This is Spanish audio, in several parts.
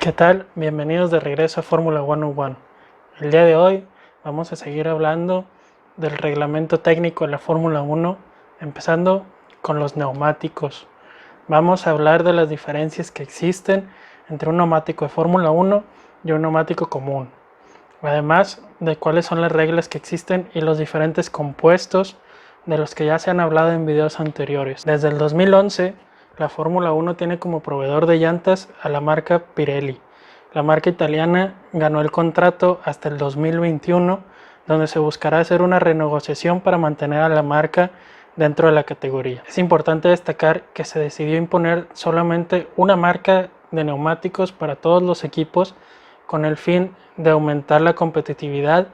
¿Qué tal? Bienvenidos de regreso a Fórmula 101. El día de hoy vamos a seguir hablando del reglamento técnico de la Fórmula 1, empezando con los neumáticos. Vamos a hablar de las diferencias que existen entre un neumático de Fórmula 1 y un neumático común. Además de cuáles son las reglas que existen y los diferentes compuestos de los que ya se han hablado en videos anteriores. Desde el 2011, la Fórmula 1 tiene como proveedor de llantas a la marca Pirelli. La marca italiana ganó el contrato hasta el 2021, donde se buscará hacer una renegociación para mantener a la marca dentro de la categoría. Es importante destacar que se decidió imponer solamente una marca de neumáticos para todos los equipos con el fin de aumentar la competitividad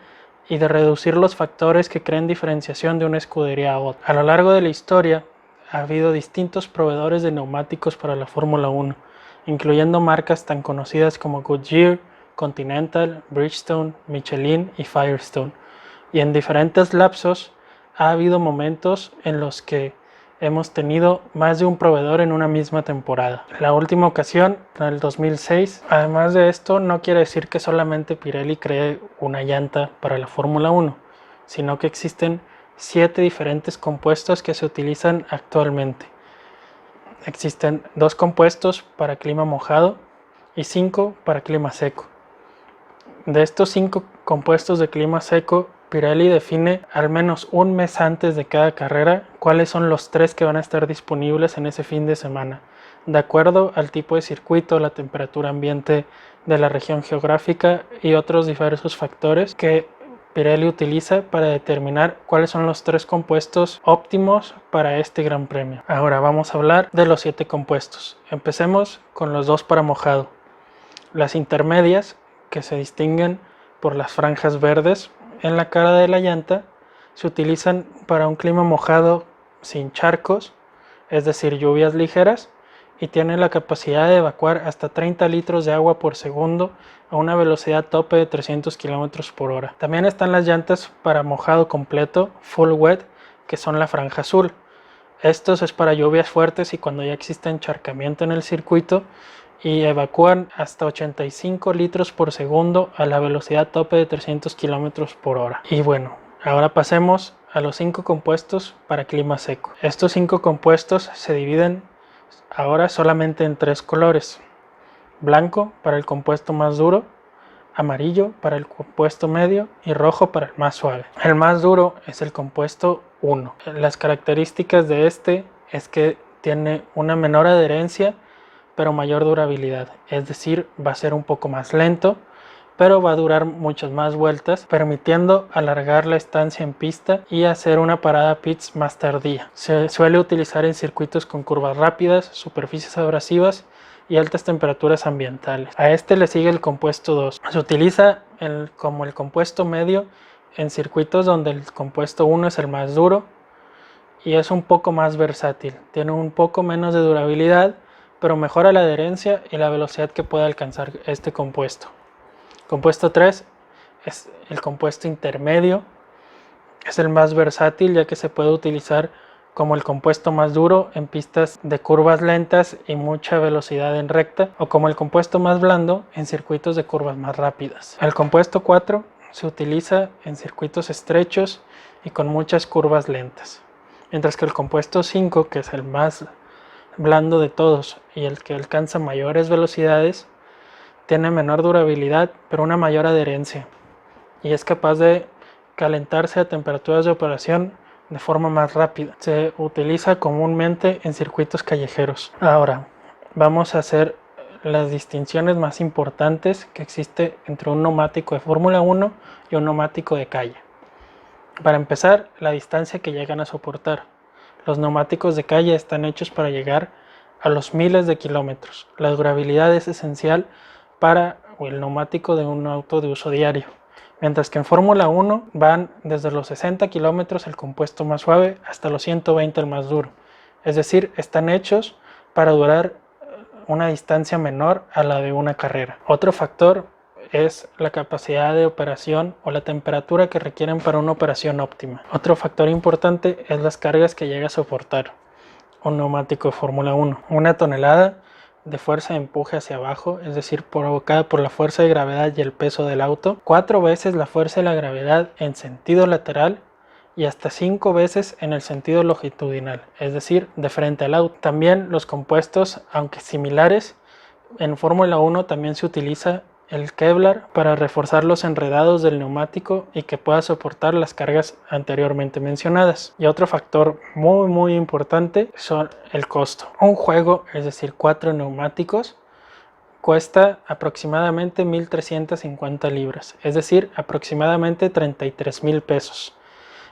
y de reducir los factores que creen diferenciación de una escudería a otra. A lo largo de la historia ha habido distintos proveedores de neumáticos para la Fórmula 1, incluyendo marcas tan conocidas como Goodyear, Continental, Bridgestone, Michelin y Firestone. Y en diferentes lapsos ha habido momentos en los que hemos tenido más de un proveedor en una misma temporada. La última ocasión, en el 2006. Además de esto, no quiere decir que solamente Pirelli cree una llanta para la Fórmula 1, sino que existen 7 diferentes compuestos que se utilizan actualmente. Existen 2 compuestos para clima mojado y 5 para clima seco. De estos 5 compuestos de clima seco, Pirelli define al menos un mes antes de cada carrera cuáles son los 3 que van a estar disponibles en ese fin de semana, de acuerdo al tipo de circuito, la temperatura ambiente de la región geográfica y otros diversos factores que Pirelli utiliza para determinar cuáles son los 3 compuestos óptimos para este gran premio. Ahora vamos a hablar de los 7 compuestos. Empecemos con los 2 para mojado. Las intermedias, que se distinguen por las franjas verdes en la cara de la llanta, se utilizan para un clima mojado sin charcos, es decir, lluvias ligeras, y tienen la capacidad de evacuar hasta 30 litros de agua por segundo a una velocidad tope de 300 km por hora. También están las llantas para mojado completo, full wet, que son la franja azul. Estos es para lluvias fuertes y cuando ya existe encharcamiento en el circuito, y evacúan hasta 85 litros por segundo a la velocidad tope de 300 km por hora. Y bueno, ahora pasemos a los 5 compuestos para clima seco. Estos 5 compuestos se dividen ahora solamente en 3 colores: blanco para el compuesto más duro, amarillo para el compuesto medio y rojo para el más suave. El más duro es el compuesto 1. Las características de este es que tiene una menor adherencia pero mayor durabilidad, es decir, va a ser un poco más lento, pero va a durar muchas más vueltas, permitiendo alargar la estancia en pista y hacer una parada pits más tardía. Se suele utilizar en circuitos con curvas rápidas, superficies abrasivas y altas temperaturas ambientales. A este le sigue el compuesto 2. Se utiliza como el compuesto medio en circuitos donde el compuesto 1 es el más duro y es un poco más versátil. Tiene un poco menos de durabilidad, pero mejora la adherencia y la velocidad que puede alcanzar este compuesto. Compuesto 3 es el compuesto intermedio. Es el más versátil ya que se puede utilizar como el compuesto más duro en pistas de curvas lentas y mucha velocidad en recta, o como el compuesto más blando en circuitos de curvas más rápidas. El compuesto 4 se utiliza en circuitos estrechos y con muchas curvas lentas, mientras que el compuesto 5, que es el más blando de todos y el que alcanza mayores velocidades, tiene menor durabilidad pero una mayor adherencia y es capaz de calentarse a temperaturas de operación de forma más rápida. Se utiliza comúnmente en circuitos callejeros. Ahora vamos a hacer las distinciones más importantes que existe entre un neumático de Fórmula 1 y un neumático de calle. Para empezar, la distancia que llegan a soportar. Los neumáticos de calle están hechos para llegar a los miles de kilómetros. La durabilidad es esencial para el neumático de un auto de uso diario, mientras que en Fórmula 1 van desde los 60 kilómetros el compuesto más suave hasta los 120 el más duro. Es decir, están hechos para durar una distancia menor a la de una carrera. Otro factor es la capacidad de operación o la temperatura que requieren para una operación óptima. Otro factor importante es las cargas que llega a soportar un neumático de Fórmula 1. Una tonelada de fuerza de empuje hacia abajo, es decir, provocada por la fuerza de gravedad y el peso del auto, 4 veces la fuerza de la gravedad en sentido lateral y hasta 5 veces en el sentido longitudinal, es decir, de frente al auto. También los compuestos, aunque similares, en Fórmula 1 también se utiliza el Kevlar para reforzar los enredados del neumático y que pueda soportar las cargas anteriormente mencionadas. Y otro factor muy importante son el costo. Un juego, es decir, 4 neumáticos, cuesta aproximadamente 1.350 libras, es decir, aproximadamente 33,000 pesos.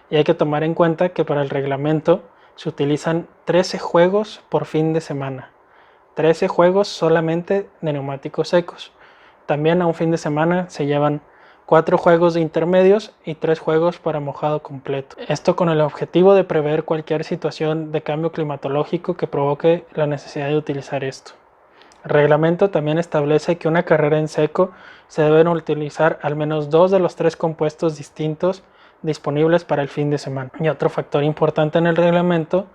Y hay que tomar en cuenta que para el reglamento se utilizan 13 juegos por fin de semana. 13 juegos solamente de neumáticos secos. También a un fin de semana se llevan 4 juegos de intermedios y 3 juegos para mojado completo. Esto con el objetivo de prever cualquier situación de cambio climatológico que provoque la necesidad de utilizar esto. El reglamento también establece que una carrera en seco se deben utilizar al menos 2 de los 3 compuestos distintos disponibles para el fin de semana. Y otro factor importante en el reglamento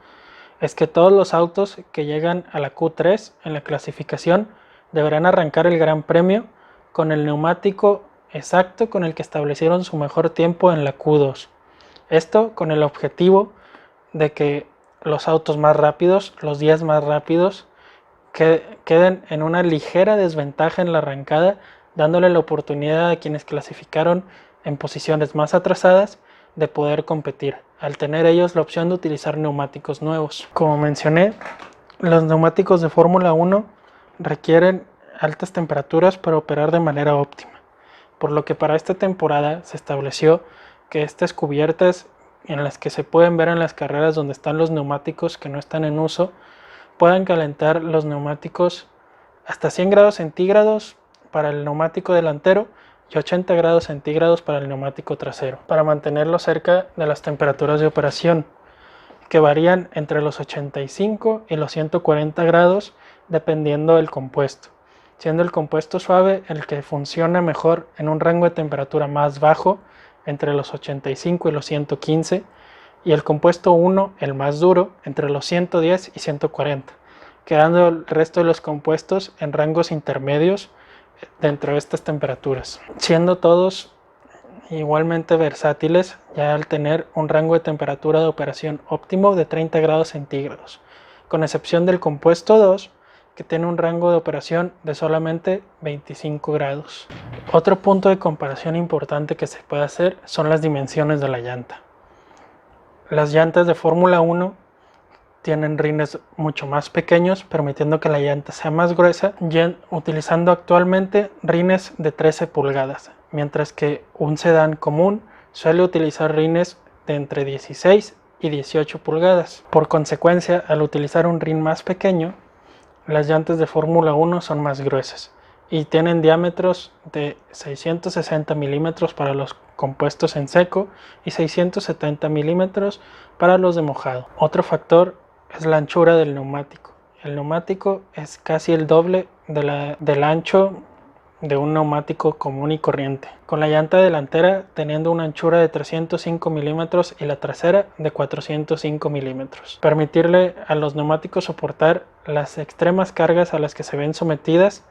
es que todos los autos que llegan a la Q3 en la clasificación deberán arrancar el Gran Premio con el neumático exacto con el que establecieron su mejor tiempo en la Q2. Esto con el objetivo de que los autos más rápidos, los 10 más rápidos, queden en una ligera desventaja en la arrancada, dándole la oportunidad a quienes clasificaron en posiciones más atrasadas de poder competir, al tener ellos la opción de utilizar neumáticos nuevos. Como mencioné, los neumáticos de Fórmula 1 requieren altas temperaturas para operar de manera óptima, por lo que para esta temporada se estableció que estas cubiertas en las que se pueden ver en las carreras donde están los neumáticos que no están en uso, puedan calentar los neumáticos hasta 100 grados centígrados para el neumático delantero y 80 grados centígrados para el neumático trasero, para mantenerlo cerca de las temperaturas de operación, que varían entre los 85 y los 140 grados dependiendo del compuesto, siendo el compuesto suave el que funciona mejor en un rango de temperatura más bajo, entre los 85 y los 115, y el compuesto 1, el más duro, entre los 110 y 140, quedando el resto de los compuestos en rangos intermedios dentro de estas temperaturas, siendo todos igualmente versátiles ya al tener un rango de temperatura de operación óptimo de 30 grados centígrados, con excepción del compuesto 2, que tiene un rango de operación de solamente 25 grados. Otro punto de comparación importante que se puede hacer son las dimensiones de la llanta. Las llantas de Fórmula 1 tienen rines mucho más pequeños, permitiendo que la llanta sea más gruesa, utilizando actualmente rines de 13 pulgadas, mientras que un sedán común suele utilizar rines de entre 16 y 18 pulgadas. Por consecuencia, al utilizar un rin más pequeño, las llantas de Fórmula 1 son más gruesas y tienen diámetros de 660 milímetros para los compuestos en seco y 670 milímetros para los de mojado. Otro factor es la anchura del neumático. El neumático es casi el doble del ancho de un neumático común y corriente, con la llanta delantera teniendo una anchura de 305 milímetros y la trasera de 405 milímetros. Permitirle a los neumáticos soportar las extremas cargas a las que se ven sometidas,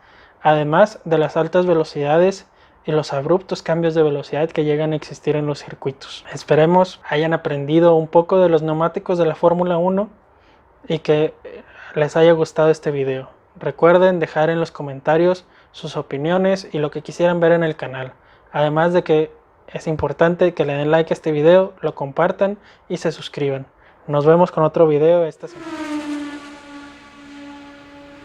además de las altas velocidades y los abruptos cambios de velocidad que llegan a existir en los circuitos. Esperemos hayan aprendido un poco de los neumáticos de la Fórmula 1 y que les haya gustado este video. Recuerden dejar en los comentarios sus opiniones y lo que quisieran ver en el canal. Además de que es importante que le den like a este video, lo compartan y se suscriban. Nos vemos con otro video esta semana.